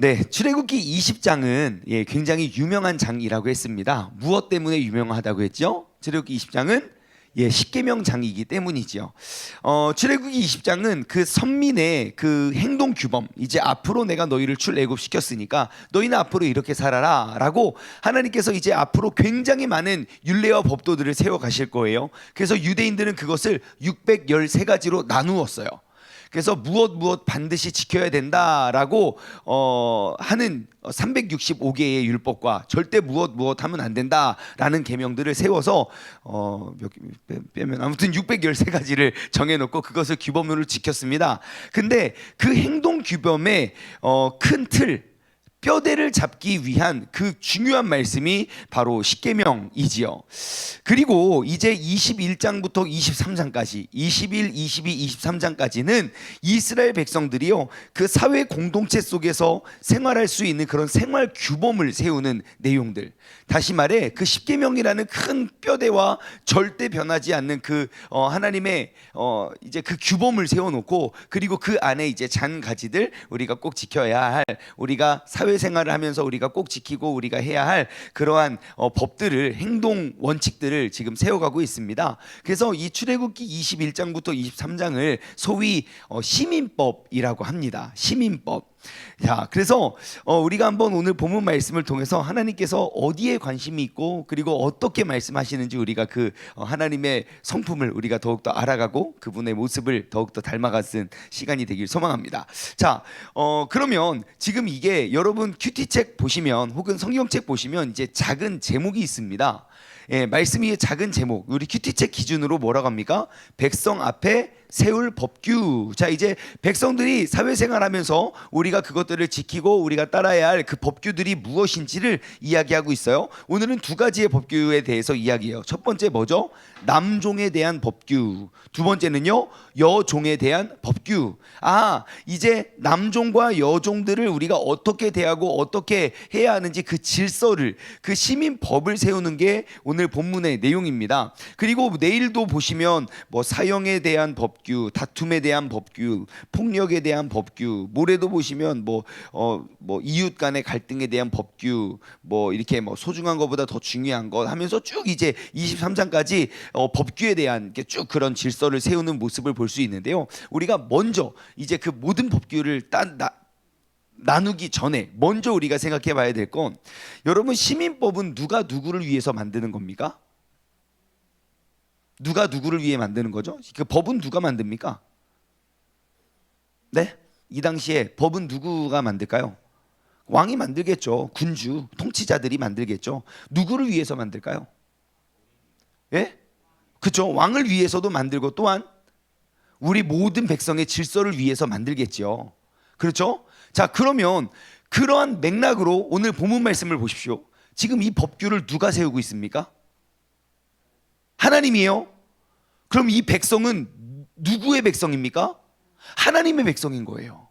네, 출애굽기 20장은 굉장히 유명한 장이라고 했습니다. 무엇 때문에 유명하다고 했죠? 출애굽기 20장은 십계명 장이기 때문이지요. 출애굽기 20장은 그 선민의 그 행동 규범, 이제 앞으로 내가 너희를 출애굽시켰으니까 너희는 앞으로 이렇게 살아라라고 하나님께서 이제 앞으로 굉장히 많은 율례와 법도들을 세워 가실 거예요. 그래서 유대인들은 그것을 613가지로 나누었어요. 그래서 무엇 반드시 지켜야 된다라고 하는 365개의 율법과 절대 무엇 하면 안 된다라는 계명들을 세워서 빼면 아무튼 613가지를 정해놓고 그것을 규범으로 지켰습니다. 근데 그 행동 규범의 큰 틀, 뼈대를 잡기 위한 그 중요한 말씀이 바로 십계명이지요. 그리고 이제 21장부터 23장까지 21, 22, 23장까지는 이스라엘 백성들이요 그 사회 공동체 속에서 생활할 수 있는 그런 생활 규범을 세우는 내용들, 다시 말해 그 십계명이라는 큰 뼈대와 절대 변하지 않는 그 하나님의 이제 그 규범을 세워놓고, 그리고 그 안에 이제 잔 가지들 우리가 꼭 지켜야 할, 우리가 사회생활을 하면서 우리가 꼭 지키고 우리가 해야 할 그러한 법들을, 행동 원칙들을 지금 세워가고 있습니다. 그래서 이 출애굽기 21장부터 23장을 소위 시민법이라고 합니다. 시민법. 자, 그래서 우리가 한번 오늘 본문 말씀을 통해서 하나님께서 어디에 관심이 있고 그리고 어떻게 말씀하시는지 우리가 그 하나님의 성품을 우리가 더욱더 알아가고 그분의 모습을 더욱더 닮아가는 시간이 되길 소망합니다. 자, 그러면 지금 이게 여러분 큐티책 보시면 혹은 성경책 보시면 이제 작은 제목이 있습니다. 말씀이 작은 제목, 우리 큐티책 기준으로 뭐라고 합니까? 백성 앞에 세울 법규. 자, 이제 백성들이 사회생활하면서 우리가 그것들을 지키고 우리가 따라야 할 그 법규들이 무엇인지를 이야기하고 있어요. 오늘은 두 가지의 법규에 대해서 이야기해요. 첫 번째 뭐죠? 남종에 대한 법규. 두 번째는요, 여종에 대한 법규. 이제 남종과 여종들을 우리가 어떻게 대하고 어떻게 해야 하는지 그 질서를, 그 시민법을 세우는 게 오늘 본문의 내용입니다. 그리고 내일도 보시면 뭐 사형에 대한 법규, 다툼에 대한 법규, 폭력에 대한 법규, 모레도 보시면 뭐 이웃 간의 갈등에 대한 법규, 뭐 이렇게 뭐 소중한 것보다 더 중요한 것 하면서 쭉 이제 23장까지 법규에 대한 쭉 그런 질서를 세우는 모습을 볼 수 있는데요. 우리가 먼저 이제 그 모든 법규를 나누기 전에 먼저 우리가 생각해 봐야 될 건, 여러분 시민법은 누가 누구를 위해서 만드는 겁니까? 누가 누구를 위해 만드는 거죠? 그 법은 누가 만듭니까? 네? 이 당시에 법은 누구가 만들까요? 왕이 만들겠죠. 군주, 통치자들이 만들겠죠. 누구를 위해서 만들까요? 예? 그렇죠. 왕을 위해서도 만들고 또한 우리 모든 백성의 질서를 위해서 만들겠죠. 그렇죠? 자, 그러면 그러한 맥락으로 오늘 본문 말씀을 보십시오. 지금 이 법규를 누가 세우고 있습니까? 하나님이에요. 그럼 이 백성은 누구의 백성입니까? 하나님의 백성인 거예요.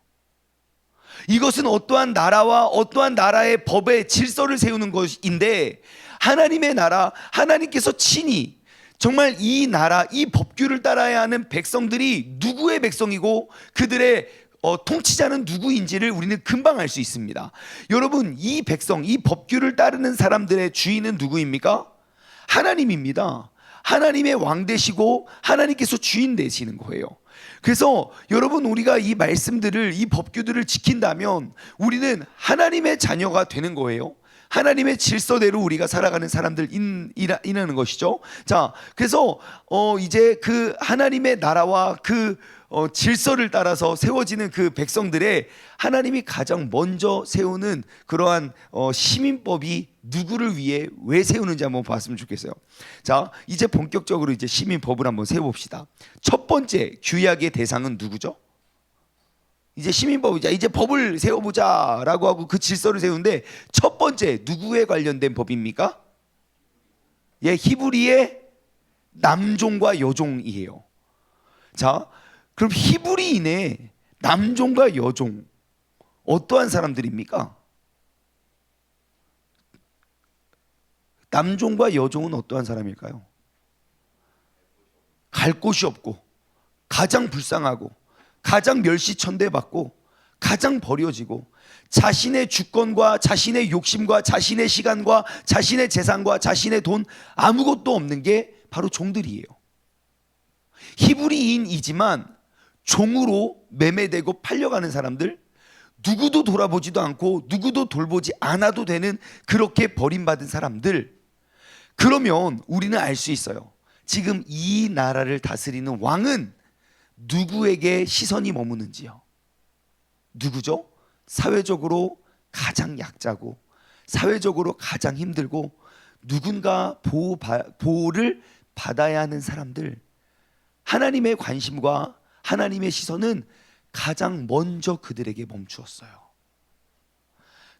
이것은 어떠한 나라와 어떠한 나라의 법의 질서를 세우는 것인데, 하나님의 나라, 하나님께서 친히 정말 이 나라, 이 법규를 따라야 하는 백성들이 누구의 백성이고 그들의 통치자는 누구인지를 우리는 금방 알 수 있습니다. 여러분, 이 백성, 이 법규를 따르는 사람들의 주인은 누구입니까? 하나님입니다. 하나님의 왕 되시고 하나님께서 주인 되시는 거예요. 그래서 여러분, 우리가 이 말씀들을, 이 법규들을 지킨다면 우리는 하나님의 자녀가 되는 거예요. 하나님의 질서대로 우리가 살아가는 사람들이라는 것이죠. 자, 그래서 이제 그 하나님의 나라와 그 질서를 따라서 세워지는 그 백성들의 하나님이 가장 먼저 세우는 그러한 시민법이 누구를 위해 왜 세우는지 한번 봤으면 좋겠어요. 자, 이제 본격적으로 이제 시민법을 한번 세워봅시다. 첫 번째 규약의 대상은 누구죠? 이제 시민법이자 이제 법을 세워보자라고 하고 그 질서를 세우는데, 첫 번째 누구에 관련된 법입니까? 히브리의 남종과 여종이에요. 자, 그럼 히브리인의 남종과 여종, 어떠한 사람들입니까? 남종과 여종은 어떠한 사람일까요? 갈 곳이 없고 가장 불쌍하고 가장 멸시천대받고 가장 버려지고 자신의 주권과 자신의 욕심과 자신의 시간과 자신의 재산과 자신의 돈 아무것도 없는 게 바로 종들이에요. 히브리인이지만 종으로 매매되고 팔려가는 사람들, 누구도 돌아보지도 않고 누구도 돌보지 않아도 되는 그렇게 버림받은 사람들. 그러면 우리는 알 수 있어요. 지금 이 나라를 다스리는 왕은 누구에게 시선이 머무는지요. 누구죠? 사회적으로 가장 약자고 사회적으로 가장 힘들고 누군가 보호를 받아야 하는 사람들. 하나님의 관심과 하나님의 시선은 가장 먼저 그들에게 멈추었어요.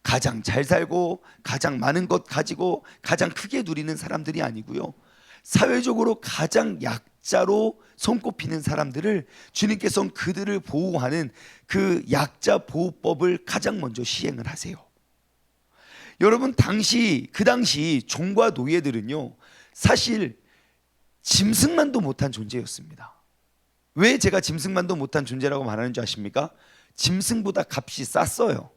가장 잘 살고 가장 많은 것 가지고 가장 크게 누리는 사람들이 아니고요, 사회적으로 가장 약자로 손꼽히는 사람들을 주님께서는 그들을 보호하는 그 약자 보호법을 가장 먼저 시행을 하세요. 여러분, 그 당시 종과 노예들은요, 사실 짐승만도 못한 존재였습니다. 왜 제가 짐승만도 못한 존재라고 말하는 줄 아십니까? 짐승보다 값이 쌌어요.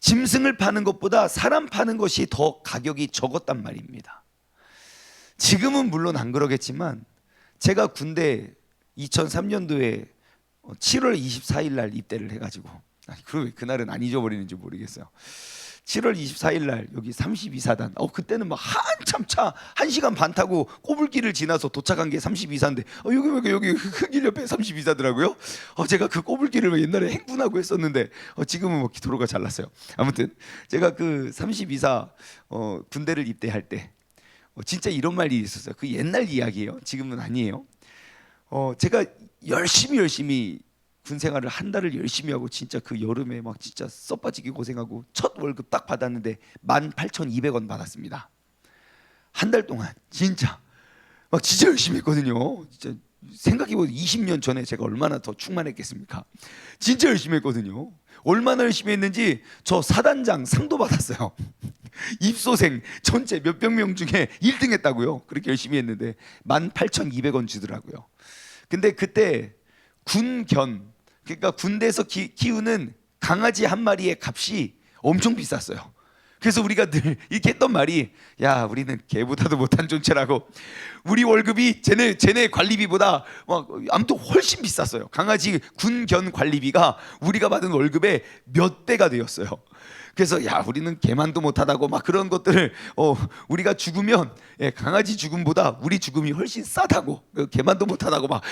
짐승을 파는 것보다 사람 파는 것이 더 가격이 적었단 말입니다. 지금은 물론 안 그러겠지만 제가 군대 2003년도에 7월 24일 날 입대를 해가지고, 그럼 그날은 안 잊어버리는지 모르겠어요. 7월 24일 날 여기 32사단, 그때는 막 한참 차 1시간 반 타고 꼬불길을 지나서 도착한 게 32사인데 여기 흙길 옆에 32사더라고요. 제가 그 꼬불길을 옛날에 행군하고 했었는데 지금은 뭐 도로가 잘났어요. 아무튼 제가 그 32사 군대를 입대할 때 진짜 이런 말이 있었어요. 그 옛날 이야기예요. 지금은 아니에요. 제가 열심히 군 생활을 한 달을 열심히 하고 진짜 그 여름에 막 진짜 썩빠지게 고생하고 첫 월급 딱 받았는데 18,200원 받았습니다. 한 달 동안 진짜 열심히 했거든요. 진짜 생각해보면 20년 전에 제가 얼마나 더 충만했겠습니까? 진짜 열심히 했거든요. 얼마나 열심히 했는지 저 사단장 상도 받았어요. 입소생 전체 몇백 명 중에 1등 했다고요. 그렇게 열심히 했는데 18,200원 주더라고요. 근데 그때 군견, 그러니까 군대에서 키우는 강아지 한 마리의 값이 엄청 비쌌어요. 그래서 우리가 늘 이렇게 했던 말이, 야, 우리는 개보다도 못한 존재라고. 우리 월급이 쟤네 관리비보다 아무튼 훨씬 비쌌어요. 강아지 군견 관리비가 우리가 받은 월급의 몇 배가 되었어요. 그래서 야, 우리는 개만도 못하다고 막 그런 것들을 우리가 죽으면 강아지 죽음보다 우리 죽음이 훨씬 싸다고, 개만도 못하다고 막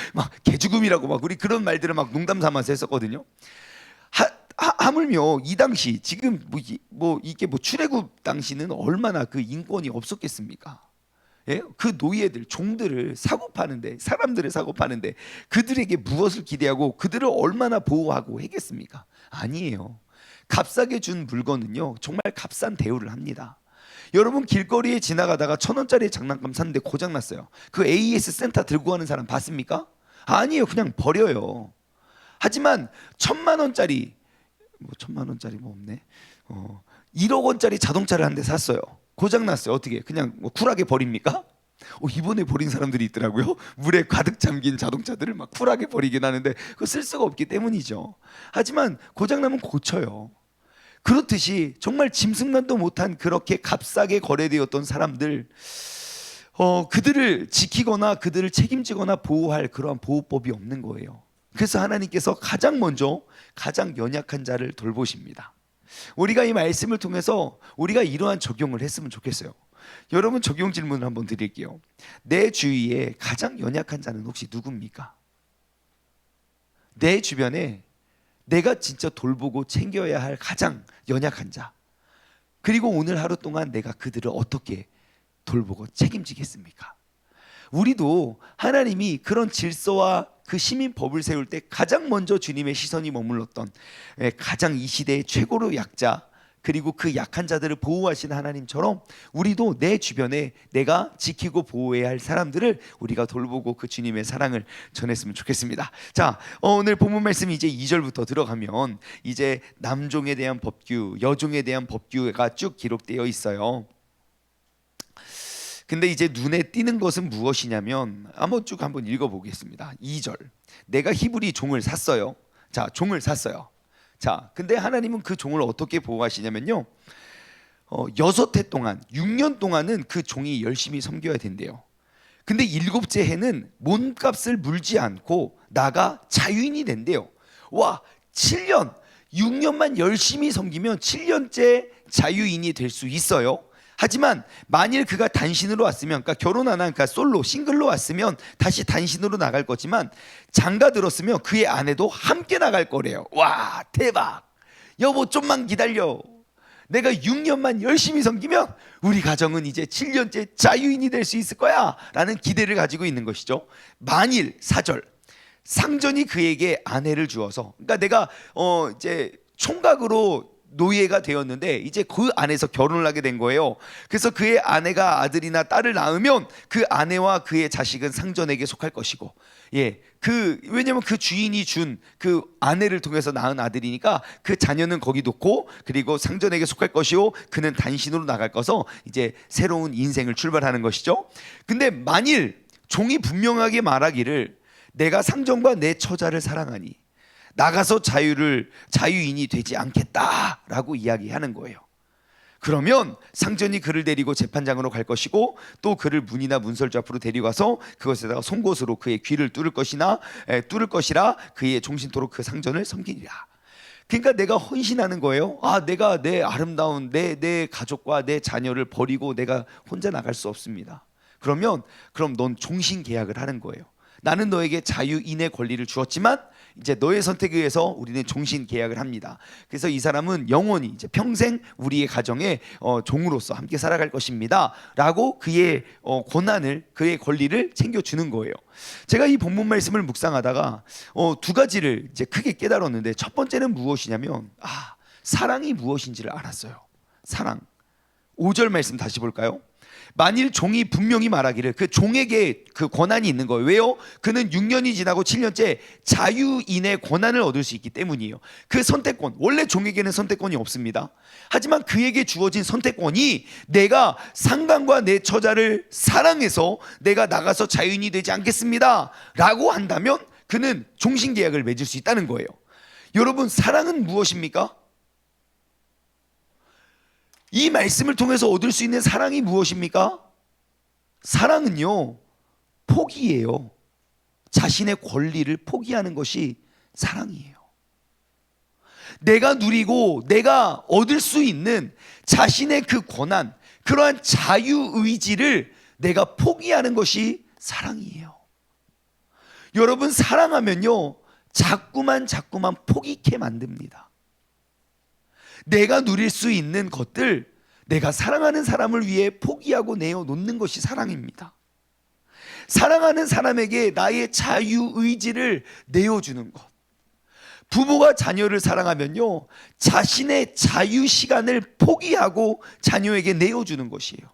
개죽음이라고 막 우리 그런 말들을 막 농담 삼아서 했었거든요. 하물며 이 당시 지금 이게 출애굽 당시는 얼마나 그 인권이 없었겠습니까? 예? 그 노예들, 종들을 사고 파는데, 사람들을 사고 파는데 그들에게 무엇을 기대하고 그들을 얼마나 보호하고 했겠습니까? 아니에요. 값싸게 준 물건은요, 정말 값싼 대우를 합니다. 여러분, 길거리에 지나가다가 1,000원짜리 장난감 샀는데 고장났어요. 그 AS 센터 들고 가는 사람 봤습니까? 아니에요. 그냥 버려요. 하지만 1,000만 원짜리, 1,000만 원짜리 없네. 1억 원짜리 자동차를 한 대 샀어요. 고장났어요. 어떻게? 그냥 쿨하게 버립니까? 이번에 버린 사람들이 있더라고요. 물에 가득 잠긴 자동차들을 막 쿨하게 버리긴 하는데 그거 쓸 수가 없기 때문이죠. 하지만 고장나면 고쳐요. 그렇듯이 정말 짐승만도 못한 그렇게 값싸게 거래되었던 사람들, 그들을 지키거나 그들을 책임지거나 보호할 그러한 보호법이 없는 거예요. 그래서 하나님께서 가장 먼저 가장 연약한 자를 돌보십니다. 우리가 이 말씀을 통해서 우리가 이러한 적용을 했으면 좋겠어요. 여러분, 적용 질문을 한번 드릴게요. 내 주위에 가장 연약한 자는 혹시 누굽니까? 내 주변에 내가 진짜 돌보고 챙겨야 할 가장 연약한 자, 그리고 오늘 하루 동안 내가 그들을 어떻게 돌보고 책임지겠습니까? 우리도 하나님이 그런 질서와 그 시민법을 세울 때 가장 먼저 주님의 시선이 머물렀던 가장 이 시대의 최고로 약자, 그리고 그 약한 자들을 보호하시는 하나님처럼 우리도 내 주변에 내가 지키고 보호해야 할 사람들을 우리가 돌보고 그 주님의 사랑을 전했으면 좋겠습니다. 자, 오늘 본문 말씀이 이제 2절부터 들어가면 이제 남종에 대한 법규, 여종에 대한 법규가 쭉 기록되어 있어요. 근데 이제 눈에 띄는 것은 무엇이냐면 한번 읽어보겠습니다. 2절, 내가 히브리 종을 샀어요. 자, 종을 샀어요. 자, 근데 하나님은 그 종을 어떻게 보호하시냐면요, 6해 동안, 6년 동안은 그 종이 열심히 섬겨야 된대요. 근데 7째 해는 몸값을 물지 않고 나가 자유인이 된대요. 와, 7년, 6년만 열심히 섬기면 7년째 자유인이 될 수 있어요. 하지만 만일 그가 단신으로 왔으면, 그러니까 결혼 안 한, 그러니까 솔로 싱글로 왔으면 다시 단신으로 나갈 거지만, 장가 들었으면 그의 아내도 함께 나갈 거래요. 와, 대박. 여보 좀만 기다려. 내가 6년만 열심히 섬기면 우리 가정은 이제 7년째 자유인이 될 수 있을 거야 라는 기대를 가지고 있는 것이죠. 만일 4절, 상전이 그에게 아내를 주어서, 그러니까 내가 이제 총각으로 노예가 되었는데 이제 그 안에서 결혼을 하게 된 거예요. 그래서 그의 아내가 아들이나 딸을 낳으면 그 아내와 그의 자식은 상전에게 속할 것이고, 왜냐면 그 주인이 준 그 아내를 통해서 낳은 아들이니까 그 자녀는 거기 놓고, 그리고 상전에게 속할 것이요 그는 단신으로 나갈 거서 이제 새로운 인생을 출발하는 것이죠. 근데 만일 종이 분명하게 말하기를 내가 상전과 내 처자를 사랑하니 나가서 자유인이 되지 않겠다라고 이야기하는 거예요. 그러면 상전이 그를 데리고 재판장으로 갈 것이고, 또 그를 문이나 문설주 앞으로 데려가서 그것에다가 송곳으로 그의 귀를 뚫을 것이라 그의 종신토록 그 상전을 섬기리라. 그러니까 내가 헌신하는 거예요. 내가 내 아름다운 내 가족과 내 자녀를 버리고 내가 혼자 나갈 수 없습니다. 그럼 넌 종신 계약을 하는 거예요. 나는 너에게 자유인의 권리를 주었지만 이제 너의 선택에 의해서 우리는 종신 계약을 합니다. 그래서 이 사람은 영원히 이제 평생 우리의 가정의 종으로서 함께 살아갈 것입니다 라고 그의 권한을, 그의 권리를 챙겨주는 거예요. 제가 이 본문 말씀을 묵상하다가 두 가지를 이제 크게 깨달았는데, 첫 번째는 무엇이냐면 사랑이 무엇인지를 알았어요. 사랑. 5절 말씀 다시 볼까요? 만일 종이 분명히 말하기를, 그 종에게 그 권한이 있는 거예요. 왜요? 그는 6년이 지나고 7년째 자유인의 권한을 얻을 수 있기 때문이에요. 그 선택권, 원래 종에게는 선택권이 없습니다. 하지만 그에게 주어진 선택권이 내가 상간과 내 처자를 사랑해서 내가 나가서 자유인이 되지 않겠습니다 라고 한다면 그는 종신계약을 맺을 수 있다는 거예요. 여러분, 사랑은 무엇입니까? 이 말씀을 통해서 얻을 수 있는 사랑이 무엇입니까? 사랑은요, 포기예요. 자신의 권리를 포기하는 것이 사랑이에요. 내가 누리고 내가 얻을 수 있는 자신의 그 권한, 그러한 자유의지를 내가 포기하는 것이 사랑이에요. 여러분, 사랑하면요 자꾸만 포기케 만듭니다. 내가 누릴 수 있는 것들, 내가 사랑하는 사람을 위해 포기하고 내어놓는 것이 사랑입니다. 사랑하는 사람에게 나의 자유의지를 내어주는 것. 부모가 자녀를 사랑하면요 자신의 자유시간을 포기하고 자녀에게 내어주는 것이에요.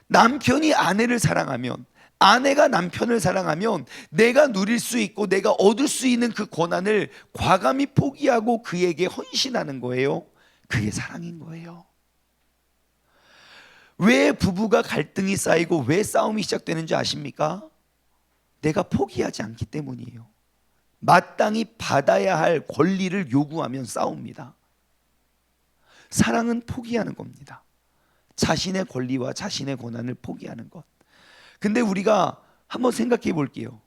남편이 아내를 사랑하면, 아내가 남편을 사랑하면 내가 누릴 수 있고 내가 얻을 수 있는 그 권한을 과감히 포기하고 그에게 헌신하는 거예요. 그게 사랑인 거예요. 왜 부부가 갈등이 쌓이고 왜 싸움이 시작되는지 아십니까? 내가 포기하지 않기 때문이에요. 마땅히 받아야 할 권리를 요구하면 싸웁니다. 사랑은 포기하는 겁니다. 자신의 권리와 자신의 권한을 포기하는 것. 근데 우리가 한번 생각해 볼게요.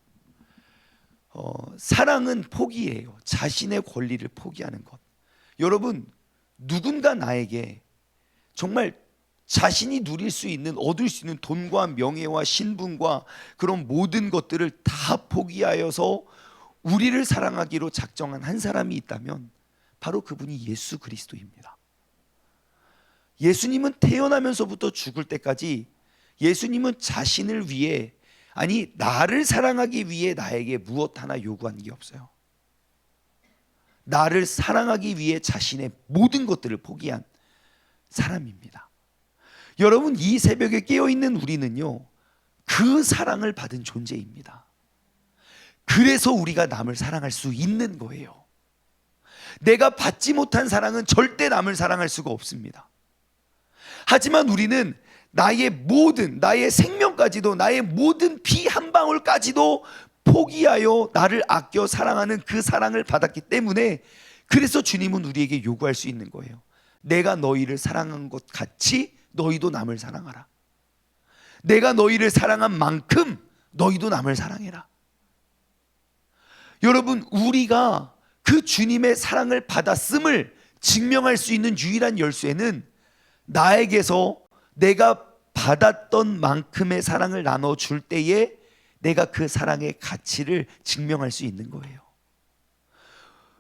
사랑은 포기예요. 자신의 권리를 포기하는 것. 여러분, 누군가 나에게 정말 자신이 누릴 수 있는, 얻을 수 있는 돈과 명예와 신분과 그런 모든 것들을 다 포기하여서 우리를 사랑하기로 작정한 한 사람이 있다면 바로 그분이 예수 그리스도입니다. 예수님은 태어나면서부터 죽을 때까지 예수님은 자신을 위해, 아니 나를 사랑하기 위해 나에게 무엇 하나 요구한 게 없어요. 나를 사랑하기 위해 자신의 모든 것들을 포기한 사람입니다. 여러분, 이 새벽에 깨어있는 우리는요 그 사랑을 받은 존재입니다. 그래서 우리가 남을 사랑할 수 있는 거예요. 내가 받지 못한 사랑은 절대 남을 사랑할 수가 없습니다. 하지만 우리는 나의 모든, 나의 생명까지도, 나의 모든 피 한 방울까지도 포기하여 나를 아껴 사랑하는 그 사랑을 받았기 때문에, 그래서 주님은 우리에게 요구할 수 있는 거예요. 내가 너희를 사랑한 것 같이 너희도 남을 사랑하라. 내가 너희를 사랑한 만큼 너희도 남을 사랑해라. 여러분, 우리가 그 주님의 사랑을 받았음을 증명할 수 있는 유일한 열쇠는 나에게서 내가 받았던 만큼의 사랑을 나눠줄 때에 내가 그 사랑의 가치를 증명할 수 있는 거예요.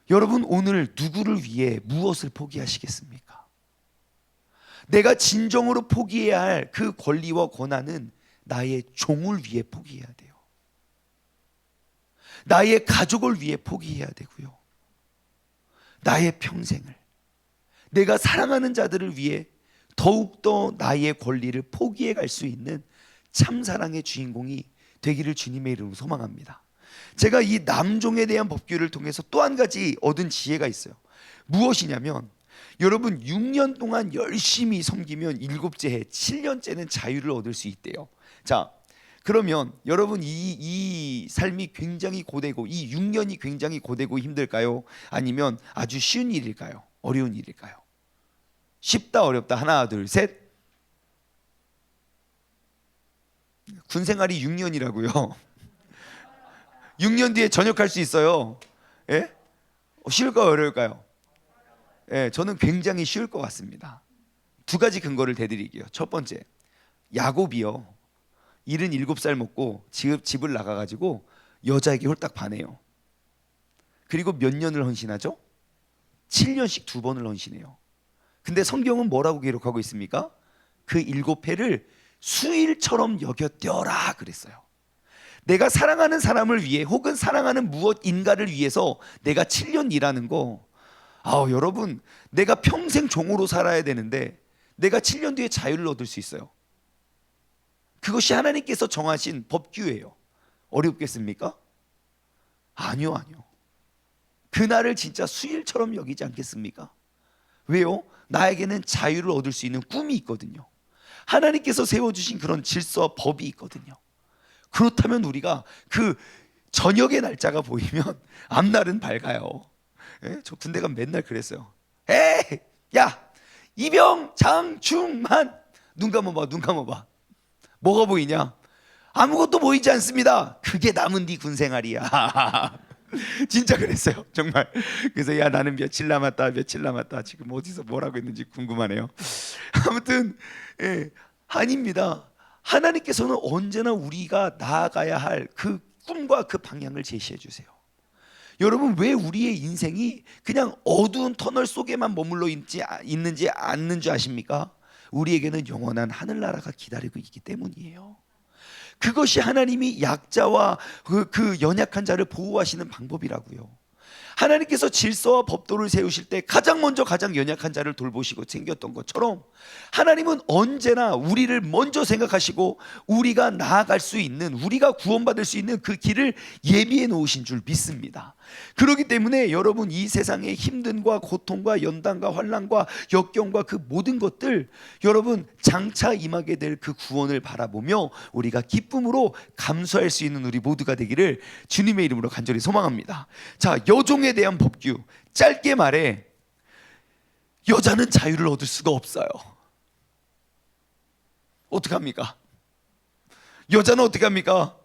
여러분, 오늘 누구를 위해 무엇을 포기하시겠습니까? 내가 진정으로 포기해야 할 그 권리와 권한은 나의 종을 위해 포기해야 돼요. 나의 가족을 위해 포기해야 되고요. 나의 평생을, 내가 사랑하는 자들을 위해 더욱더 나의 권리를 포기해 갈 수 있는 참사랑의 주인공이 되기를 주님의 이름으로 소망합니다. 제가 이 남종에 대한 법규를 통해서 또 한 가지 얻은 지혜가 있어요. 무엇이냐면, 여러분 6년 동안 열심히 섬기면 7째 해 7년째는 자유를 얻을 수 있대요. 자, 그러면 여러분 이 삶이 굉장히 고되고 이 6년이 굉장히 고되고 힘들까요? 아니면 아주 쉬운 일일까요? 어려운 일일까요? 쉽다 어렵다 하나 둘 셋. 군생활이 6년이라고요. 6년 뒤에 전역할 수 있어요. 예? 쉬울까요 어려울까요? 예, 저는 굉장히 쉬울 것 같습니다. 두 가지 근거를 대드릴게요. 첫 번째, 야곱이요 77살 먹고 집을 나가가지고 여자에게 홀딱 반해요. 그리고 몇 년을 헌신하죠? 7년씩 2번을 헌신해요. 근데 성경은 뭐라고 기록하고 있습니까? 그 7회를 수일처럼 여겼더라 그랬어요. 내가 사랑하는 사람을 위해 혹은 사랑하는 무엇인가를 위해서 내가 7년 일하는 거, 여러분, 내가 평생 종으로 살아야 되는데 내가 7년 뒤에 자유를 얻을 수 있어요. 그것이 하나님께서 정하신 법규예요. 어렵겠습니까? 아니요. 그날을 진짜 수일처럼 여기지 않겠습니까? 왜요? 나에게는 자유를 얻을 수 있는 꿈이 있거든요. 하나님께서 세워주신 그런 질서와 법이 있거든요. 그렇다면 우리가 그 저녁의 날짜가 보이면 앞날은 밝아요. 예? 저 군대 가면 맨날 그랬어요. 에이, 야, 이병 장충만, 눈 감아봐. 뭐가 보이냐? 아무것도 보이지 않습니다. 그게 남은 뒤 군생활이야. 진짜 그랬어요, 정말. 그래서 야, 나는 며칠 남았다. 지금 어디서 뭐라고 했는지 궁금하네요. 아무튼 아닙니다. 하나님께서는 언제나 우리가 나아가야 할 그 꿈과 그 방향을 제시해 주세요. 여러분, 왜 우리의 인생이 그냥 어두운 터널 속에만 머물러 있는지 않는 줄 아십니까? 우리에게는 영원한 하늘나라가 기다리고 있기 때문이에요. 그것이 하나님이 약자와 그 연약한 자를 보호하시는 방법이라고요. 하나님께서 질서와 법도를 세우실 때 가장 먼저 가장 연약한 자를 돌보시고 챙겼던 것처럼 하나님은 언제나 우리를 먼저 생각하시고 우리가 나아갈 수 있는, 우리가 구원받을 수 있는 그 길을 예비해 놓으신 줄 믿습니다. 그렇기 때문에 여러분, 이 세상의 힘듦과 고통과 연단과 환난과 역경과 그 모든 것들, 여러분 장차 임하게 될 그 구원을 바라보며 우리가 기쁨으로 감수할 수 있는 우리 모두가 되기를 주님의 이름으로 간절히 소망합니다. 자, 여종에 대한 법규, 짧게 말해 여자는 자유를 얻을 수가 없어요. 어떡합니까? 여자는 어떡합니까?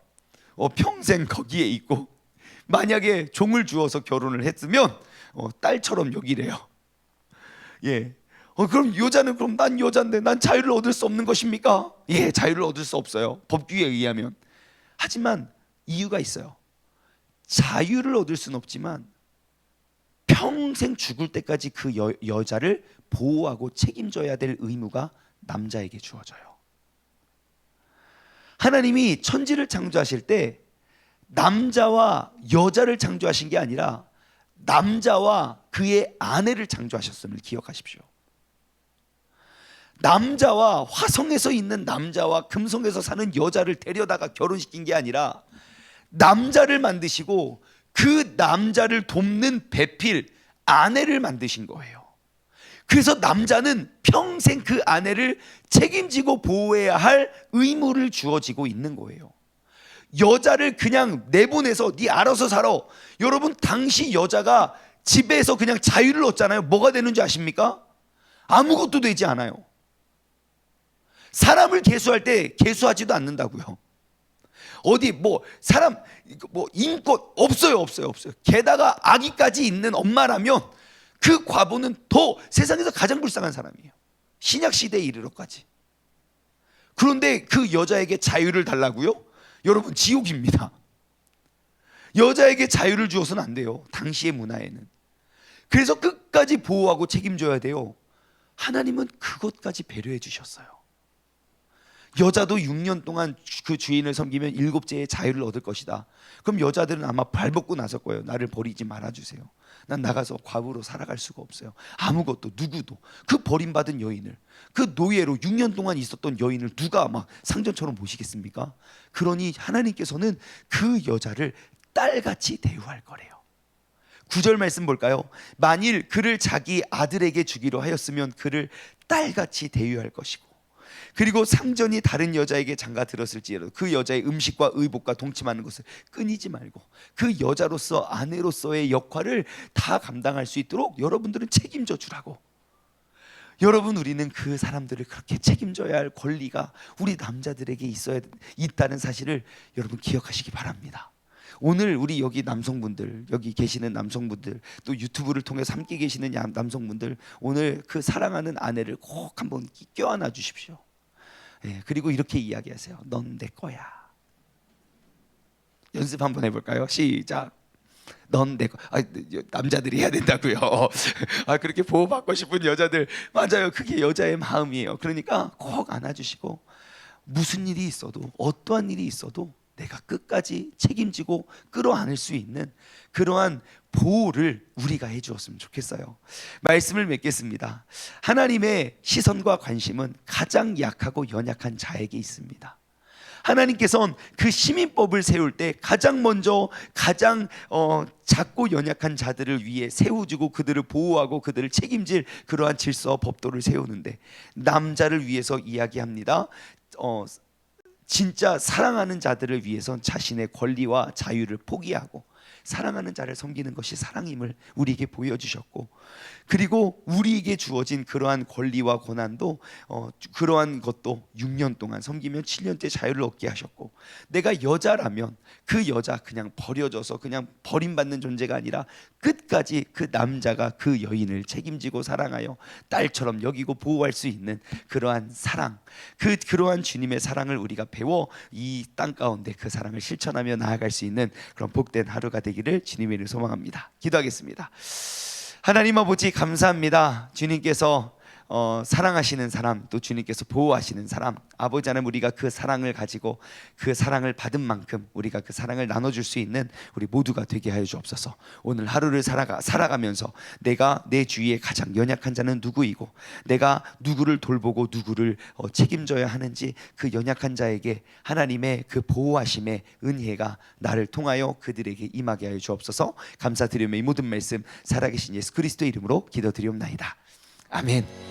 평생 거기에 있고, 만약에 종을 주어서 결혼을 했으면 딸처럼 여기래요. 예. 그럼 여자는, 그럼 난 여자인데 난 자유를 얻을 수 없는 것입니까? 예, 자유를 얻을 수 없어요, 법규에 의하면. 하지만 이유가 있어요. 자유를 얻을 수는 없지만 평생 죽을 때까지 그 여자를 보호하고 책임져야 될 의무가 남자에게 주어져요. 하나님이 천지를 창조하실 때 남자와 여자를 창조하신 게 아니라 남자와 그의 아내를 창조하셨음을 기억하십시오. 남자와 화성에서 있는 남자와 금성에서 사는 여자를 데려다가 결혼시킨 게 아니라 남자를 만드시고 그 남자를 돕는 배필 아내를 만드신 거예요. 그래서 남자는 평생 그 아내를 책임지고 보호해야 할 의무를 주어지고 있는 거예요. 여자를 그냥 내보내서 네 알아서 살아. 여러분, 당시 여자가 집에서 그냥 자유를 얻잖아요. 뭐가 되는지 아십니까? 아무것도 되지 않아요. 사람을 계수할 때 계수하지도 않는다고요. 어디 뭐 사람 뭐 인권 없어요. 게다가 아기까지 있는 엄마라면 그 과부는 더 세상에서 가장 불쌍한 사람이에요. 신약 시대에 이르러까지. 그런데 그 여자에게 자유를 달라고요? 여러분, 지옥입니다. 여자에게 자유를 주어서는 안 돼요. 당시의 문화에는. 그래서 끝까지 보호하고 책임져야 돼요. 하나님은 그것까지 배려해 주셨어요. 여자도 6년 동안 그 주인을 섬기면 7째의 자유를 얻을 것이다. 그럼 여자들은 아마 발벗고 나설 거예요. 나를 버리지 말아주세요. 난 나가서 과부로 살아갈 수가 없어요. 아무것도, 누구도. 그 버림받은 여인을, 그 노예로 6년 동안 있었던 여인을 누가 막 상전처럼 모시겠습니까? 그러니 하나님께서는 그 여자를 딸같이 대우할 거래요. 9절 말씀 볼까요? 만일 그를 자기 아들에게 주기로 하였으면 그를 딸같이 대우할 것이고, 그리고 상전이 다른 여자에게 장가 들었을지라도 그 여자의 음식과 의복과 동침하는 것을 끊이지 말고 그 여자로서, 아내로서의 역할을 다 감당할 수 있도록 여러분들은 책임져 주라고. 여러분, 우리는 그 사람들을 그렇게 책임져야 할 권리가 우리 남자들에게 있다는 사실을 여러분 기억하시기 바랍니다. 오늘 우리 여기 남성분들, 여기 계시는 남성분들, 또 유튜브를 통해서 함께 계시는 남성분들, 오늘 그 사랑하는 아내를 꼭 한번 껴안아 주십시오. 예, 그리고 이렇게 이야기하세요. 넌 내 거야. 연습 한번 해볼까요? 시작. 넌 내 거. 남자들이 해야 된다고요. 그렇게 보호받고 싶은 여자들, 맞아요. 그게 여자의 마음이에요. 그러니까 꼭 안아주시고, 무슨 일이 있어도, 어떠한 일이 있어도 내가 끝까지 책임지고 끌어안을 수 있는 그러한 보호를 우리가 해주었으면 좋겠어요. 말씀을 맺겠습니다. 하나님의 시선과 관심은 가장 약하고 연약한 자에게 있습니다. 하나님께서는 그 시민법을 세울 때 가장 먼저 가장 작고 연약한 자들을 위해 세워주고 그들을 보호하고 그들을 책임질 그러한 질서와 법도를 세우는데, 남자를 위해서 이야기합니다. 진짜 사랑하는 자들을 위해선 자신의 권리와 자유를 포기하고 사랑하는 자를 섬기는 것이 사랑임을 우리에게 보여주셨고, 그리고 우리에게 주어진 그러한 권리와 고난도 그러한 것도 6년 동안 섬기면 7년째 자유를 얻게 하셨고, 내가 여자라면 그 여자 그냥 버려져서 그냥 버림받는 존재가 아니라 끝까지 그 남자가 그 여인을 책임지고 사랑하여 딸처럼 여기고 보호할 수 있는 그러한 사랑, 그러한 주님의 사랑을 우리가 배워 이 땅 가운데 그 사랑을 실천하며 나아갈 수 있는 그런 복된 하루가 되기를 주님의 이름으로 소망합니다. 기도하겠습니다. 하나님 아버지, 감사합니다. 주님께서 사랑하시는 사람, 또 주님께서 보호하시는 사람, 아버지 하나님, 우리가 그 사랑을 가지고 그 사랑을 받은 만큼 우리가 그 사랑을 나눠줄 수 있는 우리 모두가 되게 하여 주옵소서. 오늘 하루를 살아가면서 내가 내 주위에 가장 연약한 자는 누구이고 내가 누구를 돌보고 누구를 책임져야 하는지, 그 연약한 자에게 하나님의 그 보호하심의 은혜가 나를 통하여 그들에게 임하게 하여 주옵소서. 감사드리며 이 모든 말씀 살아계신 예수 그리스도의 이름으로 기도드리옵나이다. 아멘.